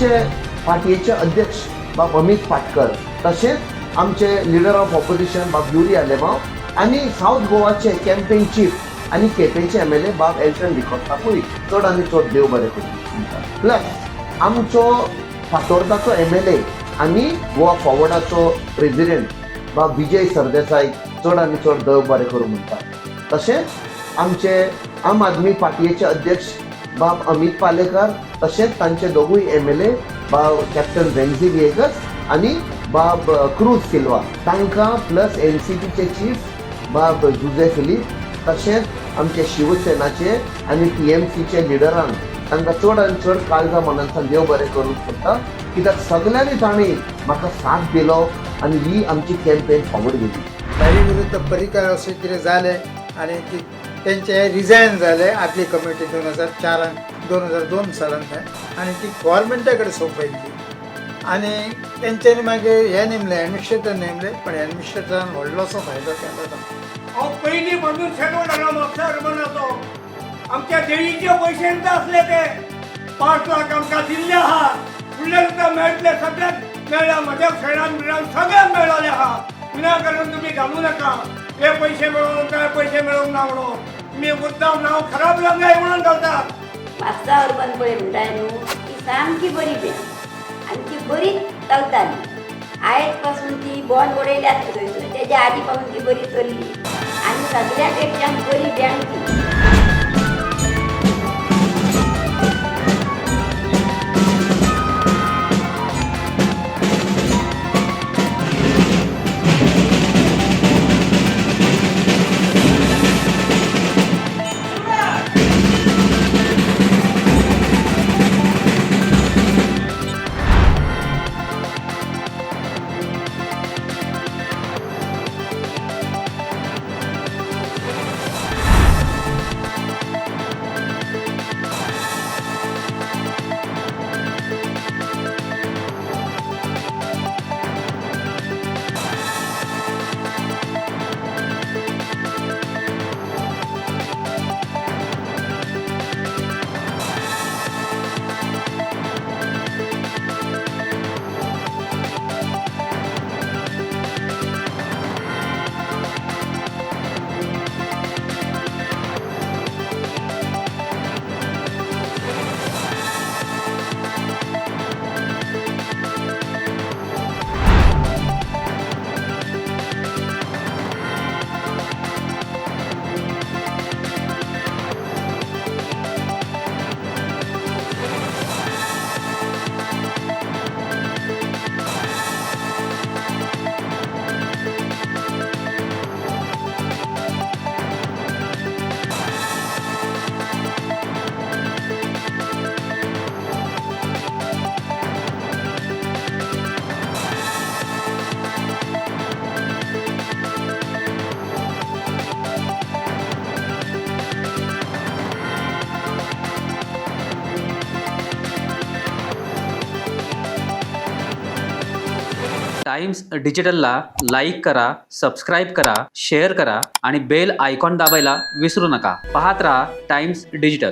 आमचे पार्टीचे अध्यक्ष बाब अमित पाटकर, तसेच आमचे लिडर ऑफ ऑपोजिशन बाब युरी आलेमाव आणि साऊथ गोवाचे कॅम्पेन चीफ आणि केपेंचे एमएलए बाब एल्टन डिकोस्टा पुरी चड आनी चड देव बरें करूं. प्लस आमचो फातोर्डाचो एमएलए आणि गोवा फॉरवर्डाचो प्रेसिडेंट बाब विजय सरदेसाई चड आनी चड देव बरें करूं म्हणटा. तशेंच आमचे आम आदमी पार्टीचे अध्यक्ष बाब अमित पालेकर, तशेंच तांचे दोगूय एमएलए बाब कॅप्टन रेन्झी विएगस आणि बाब क्रूज सिल्वा तांकां, प्लस एनसीपीचे चीफ बाब जुझे फिलिप, तशेंच आमचे शिवसेनाचे आणि टीएमसीचे लिडरांक तांकां चड आनी चड काळजा मनांतल्यान देव बरें करूं सोदता, कित्याक सगल्यांनी तांणी म्हाका साथ दिलो आणि ही आमची कॅम्पेन फॉरवर्ड गेली. तारी विरुद्ध परिकर असे कितें जालें आणि तेंचे रिजायन जाले आपली कमिटी 2002 सालांत आणि ती गव्हर्मेंटा कडेन सोंपयली आणि तेंच्यांनी मागीर हे नेमले एडमिनिस्ट्रेटर नेमले, पण एडमिनिस्ट्रेटरान व्हडलोसो फायदो केलो तो. हांव पयलीं पासून शेतवडाला म्हापसा म्हणतो आमच्या देवीचे पयशे आसले ते 5 लाख आमकां दिल्ले आहा, फुडले सुद्दां मेळटले, सगळ्याक मेळ्ळा, म्हज्या फ्रेंडान बिडान सगळ्यांक मेळ्ळले आहा. विनाकारण तुमी घालू नाका हे पयशे मेळोवन काय पयशे मेळोंक ना म्हणून. तुमी मुद्दाम नांव खराब जावंक म्हणून घालतात. म्हापसा अर्बन पळय म्हणटाय न्हू, ती सामकी बरी बँक आनी ती बरी चलताली. आयज पासून ती बॉन्ड उडयल्यात थंय, तेज्या आदी पासून ती बरी चल्ली आनी सगळ्या पेक्षां बरी बँक ती. टाइम्स डिजिटलला लाईक करा, सबस्क्राईब करा, शेअर करा आणि बेल आयकॉन दाबायला विसरू नका. पाहत रहा टाइम्स डिजिटल.